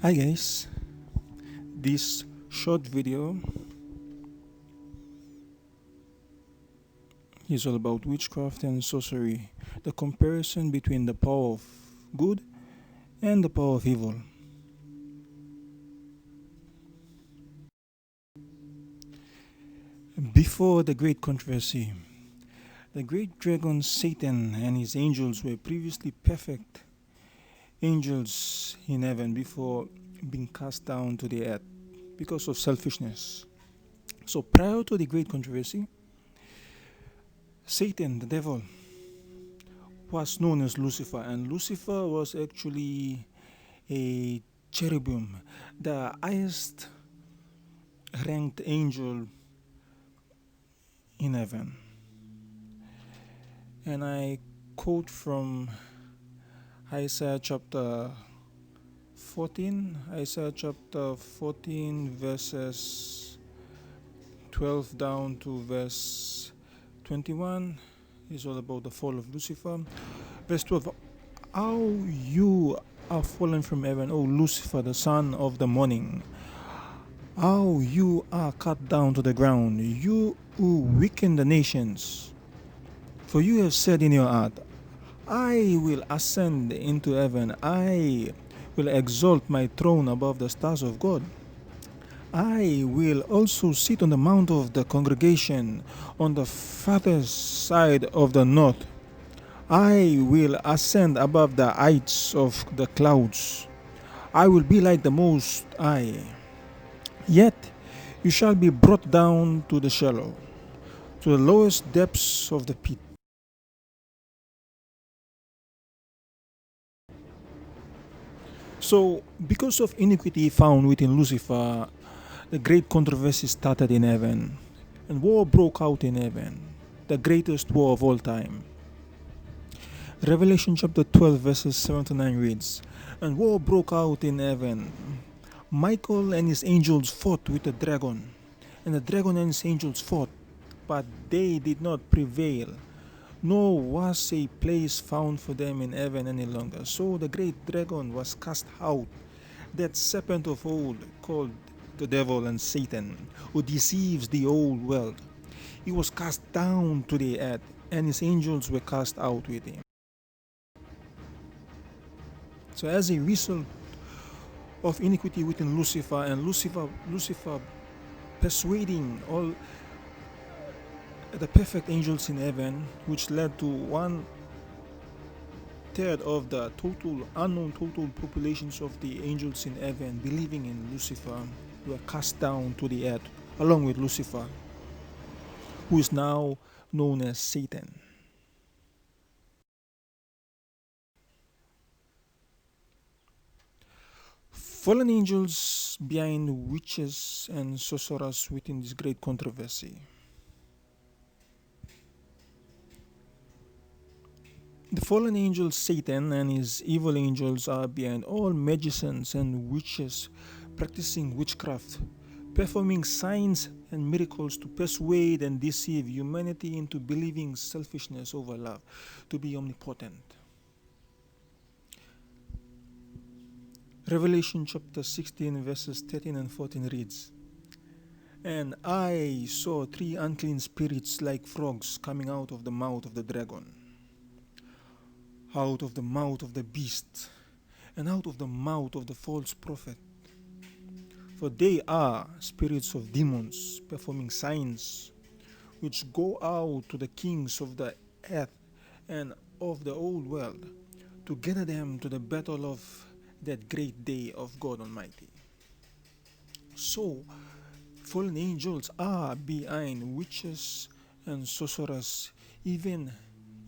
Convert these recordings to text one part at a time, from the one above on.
Hi guys, this short video is all about witchcraft and sorcery, the comparison between the power of good and the power of evil. Before the great controversy, the great dragon Satan and his angels were previously perfect angels in heaven before being cast down to the earth because of selfishness. So prior to the great controversy, Satan, the devil, was known as Lucifer, and Lucifer was actually a cherubim, the highest ranked angel in heaven. And I quote from Isaiah chapter 14 verses 12 down to verse 21 is all about the fall of Lucifer. Verse 12, how you are fallen from heaven, O Lucifer, the son of the morning. How you are cut down to the ground, you who weaken the nations. For you have said in your heart, I will ascend into heaven, I will exalt my throne above the stars of God. I will also sit on the mount of the congregation on the farthest side of the north. I will ascend above the heights of the clouds. I will be like the Most High. Yet you shall be brought down to the shallow, to the lowest depths of the pit. So, because of iniquity found within Lucifer, the great controversy started in heaven, and war broke out in heaven, the greatest war of all time. Revelation chapter 12 verses 7 to 9 reads, and war broke out in heaven. Michael and his angels fought with the dragon, and the dragon and his angels fought, but they did not prevail, nor was a place found for them in heaven any longer. So the great dragon was cast out, that serpent of old, called the devil and Satan, who deceives the whole world. He was cast down to the earth, and his angels were cast out with him. So as a result of iniquity within Lucifer, and Lucifer persuading all the perfect angels in heaven, which led to 1/3 of the unknown total populations of the angels in heaven believing in Lucifer, were cast down to the earth along with Lucifer, who is now known as Satan. Fallen angels behind witches and sorcerers within this great controversy. The fallen angel Satan and his evil angels are behind all magicians and witches practicing witchcraft, performing signs and miracles to persuade and deceive humanity into believing selfishness over love to be omnipotent. Revelation chapter 16 verses 13 and 14 reads, and I saw 3 unclean spirits like frogs coming out of the mouth of the dragon, out of the mouth of the beast, and out of the mouth of the false prophet. For they are spirits of demons, performing signs, which go out to the kings of the earth and of the old world, to gather them to the battle of that great day of God Almighty. So, fallen angels are behind witches and sorcerers, even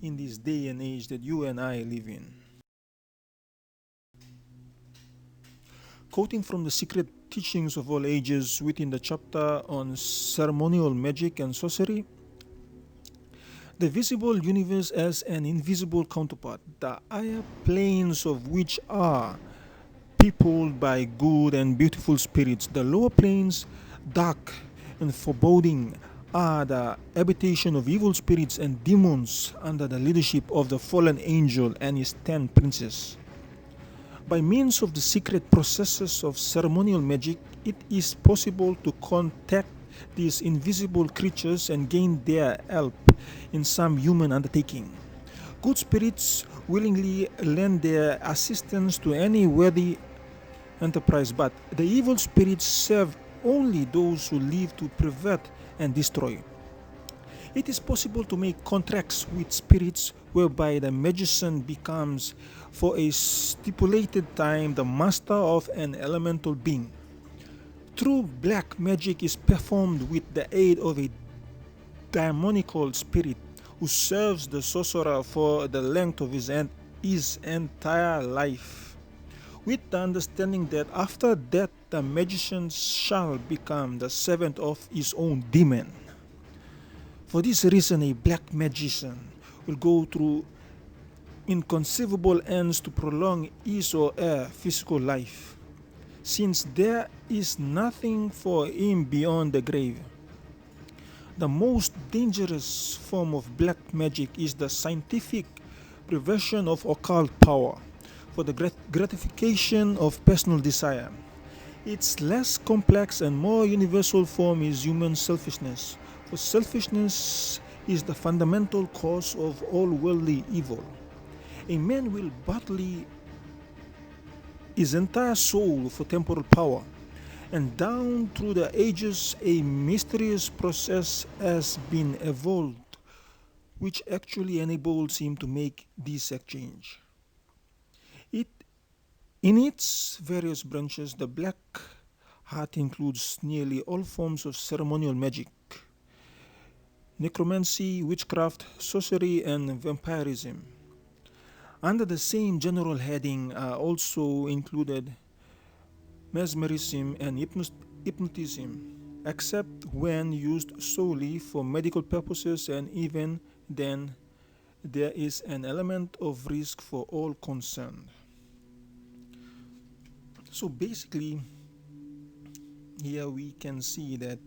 in this day and age that you and I live in. Quoting from the secret teachings of all ages within the chapter on ceremonial magic and sorcery, the visible universe has an invisible counterpart, the higher planes of which are peopled by good and beautiful spirits. The lower planes, dark and foreboding, are the habitation of evil spirits and demons under the leadership of the fallen angel and his 10 princes. By means of the secret processes of ceremonial magic, it is possible to contact these invisible creatures and gain their help in some human undertaking. Good spirits willingly lend their assistance to any worthy enterprise, but the evil spirits serve only those who live to pervert and destroy. It is possible to make contracts with spirits whereby the magician becomes, for a stipulated time, the master of an elemental being. True black magic is performed with the aid of a demonical spirit who serves the sorcerer for the length of his entire life, with the understanding that after death the magician shall become the servant of his own demon. For this reason, a black magician will go through inconceivable ends to prolong his or her physical life, since there is nothing for him beyond the grave. The most dangerous form of black magic is the scientific perversion of occult power for the gratification of personal desire. Its less complex and more universal form is human selfishness, for selfishness is the fundamental cause of all worldly evil. A man will battle his entire soul for temporal power, and down through the ages a mysterious process has been evolved which actually enables him to make this exchange. In its various branches, the black art includes nearly all forms of ceremonial magic: necromancy, witchcraft, sorcery, and vampirism. Under the same general heading are also included mesmerism and hypnotism, except when used solely for medical purposes, and even then there is an element of risk for all concerned. So basically, here we can see that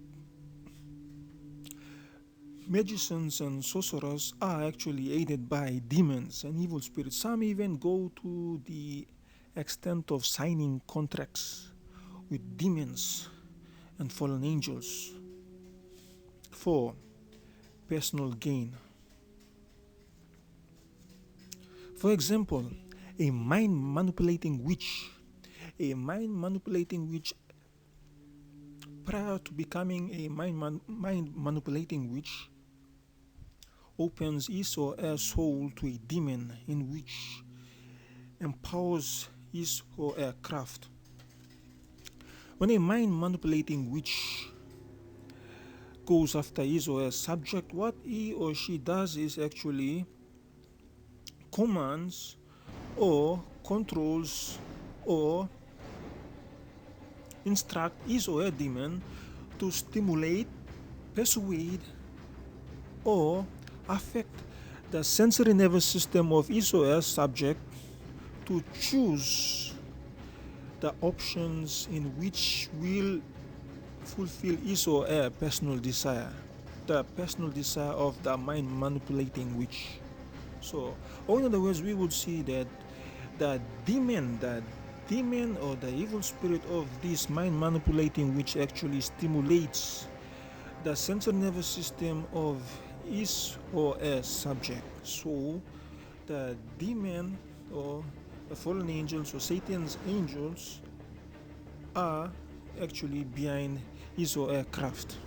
magicians and sorcerers are actually aided by demons and evil spirits. Some even go to the extent of signing contracts with demons and fallen angels for personal gain. For example, a mind manipulating witch. A mind manipulating witch, prior to becoming a mind manipulating witch, opens his or her soul to a demon in which empowers his or her craft. When a mind manipulating witch goes after his or her subject, what he or she does is actually commands or controls or instruct his or her demon to stimulate, persuade, or affect the sensory nervous system of his or her subject to choose the options in which will fulfill his or her personal desire, the personal desire of the mind manipulating witch. So, or in other words, we would see that the demon or the evil spirit of this mind manipulating witch actually stimulates the sensory nervous system of his or her subject. So the demon or the fallen angels or Satan's angels are actually behind his or her craft.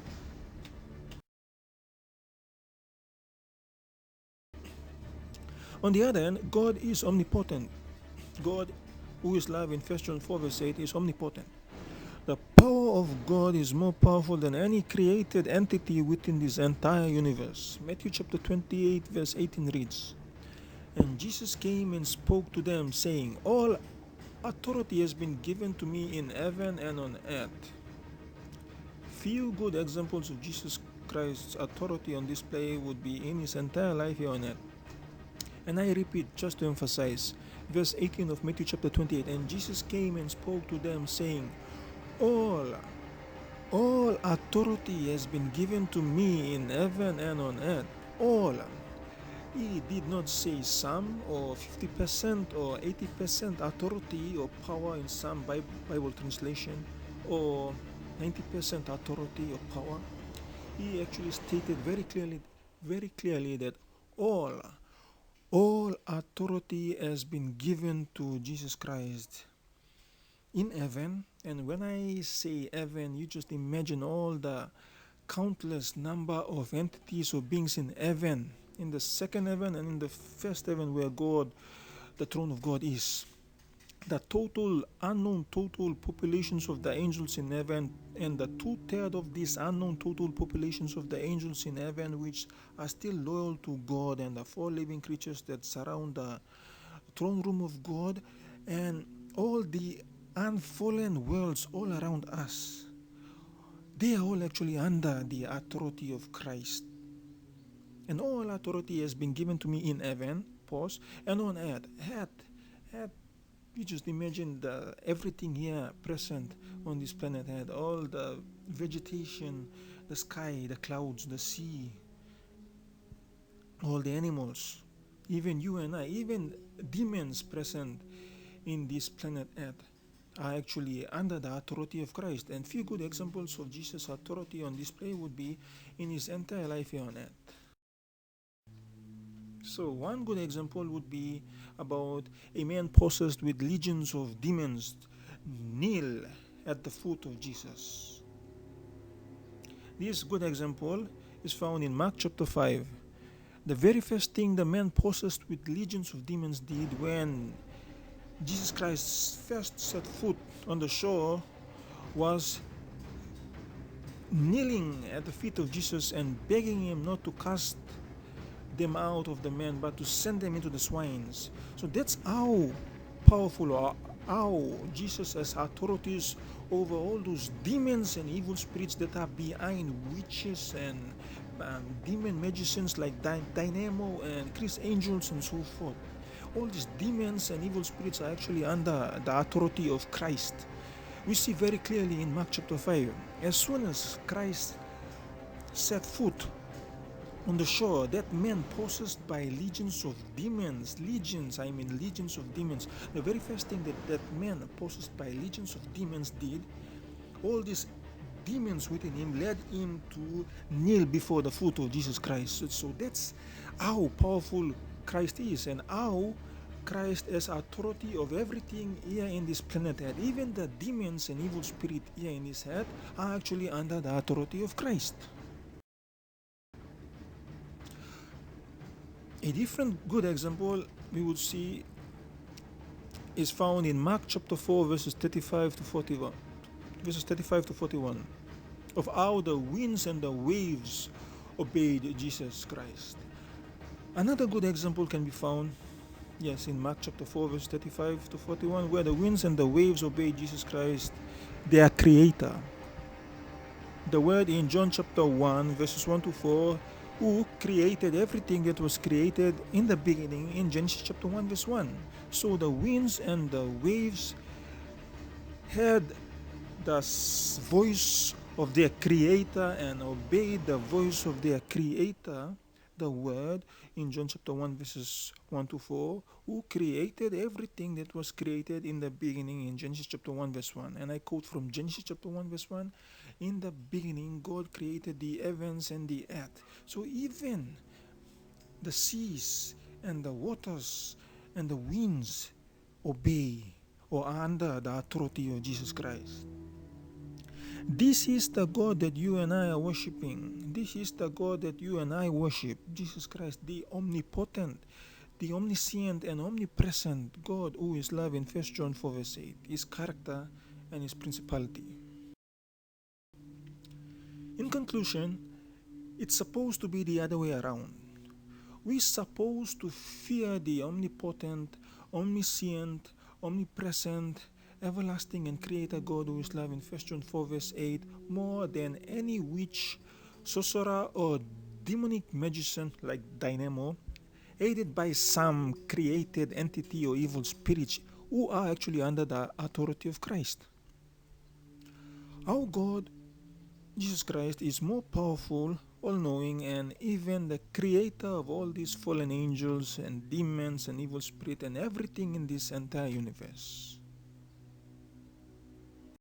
On the other hand, God is omnipotent. God, who is love in 1 John 4 verse 8, is omnipotent. The power of God is more powerful than any created entity within this entire universe. Matthew chapter 28 verse 18 reads, "And Jesus came and spoke to them, saying, All authority has been given to me in heaven and on earth." Few good examples of Jesus Christ's authority on display would be in his entire life here on earth. And I repeat, just to emphasize, verse 18 of Matthew chapter 28, "And Jesus came and spoke to them, saying, All authority has been given to me in heaven and on earth." All. He did not say some or 50% or 80% authority or power in some Bible translation or 90% authority or power. He actually stated very clearly that all authority has been given to Jesus Christ in heaven. And when I say heaven, you just imagine all the countless number of entities or beings in heaven, in the second heaven and in the first heaven where God, the throne of God, is. The total unknown total populations of the angels in heaven, and the 2/3 of these unknown total populations of the angels in heaven, which are still loyal to God, and the 4 living creatures that surround the throne room of God, and all the unfallen worlds all around us, they are all actually under the authority of Christ. And all authority has been given to me in heaven, pause, and on earth. Earth, you just imagine everything here present on this planet Earth, all the vegetation, the sky, the clouds, the sea, all the animals, even you and I, even demons present in this planet Earth are actually under the authority of Christ. And few good examples of Jesus' authority on display would be in his entire life here on earth. So one good example would be about a man possessed with legions of demons kneel at the foot of Jesus. This good example is found in Mark chapter 5. The very first thing the man possessed with legions of demons did when Jesus Christ first set foot on the shore was kneeling at the feet of Jesus and begging him not to cast them out of the man but to send them into the swines. So that's how powerful or how Jesus has authorities over all those demons and evil spirits that are behind witches and demon magicians like Dynamo and Chris Angels and so forth. All these demons and evil spirits are actually under the authority of Christ. We see very clearly in Mark chapter 5, as soon as Christ set foot on the shore, that man possessed by legions of demons, legions of demons, the very first thing that man possessed by legions of demons did, all these demons within him led him to kneel before the foot of Jesus Christ. So that's how powerful Christ is and how Christ has authority of everything here in this planet Earth. Even the demons and evil spirit here in this earth are actually under the authority of Christ. A different good example we would see is found in Mark chapter 4 verses 35 to 41. Verses 35 to 41 of how the winds and the waves obeyed Jesus Christ. Another good example can be found, yes, in Mark chapter 4 verse 35 to 41, where the winds and the waves obeyed Jesus Christ, their creator. The word in John chapter 1 verses 1 to 4, who created everything that was created in the beginning in Genesis chapter 1 verse 1. So the winds and the waves heard the voice of their creator and obeyed the voice of their creator, the word in John chapter 1 verses 1 to 4, who created everything that was created in the beginning in Genesis chapter 1 verse 1. And I quote from Genesis chapter 1 verse 1, in the beginning God created the heavens and the earth. So even the seas and the waters and the winds obey or are under the authority of Jesus Christ. This is the God that you and I are worshiping. This is the God that you and I worship. Jesus Christ, the omnipotent, the omniscient and omnipresent God who is love in 1 John 4 verse 8. His character and his principality. In conclusion, it's supposed to be the other way around. We're supposed to fear the omnipotent, omniscient, omnipresent, everlasting and creator God who is love in 1 John 4 verse 8 more than any witch, sorcerer or demonic magician like Dynamo, aided by some created entity or evil spirits who are actually under the authority of Christ. Our God, Jesus Christ, is more powerful, all knowing, and even the creator of all these fallen angels and demons and evil spirit and everything in this entire universe.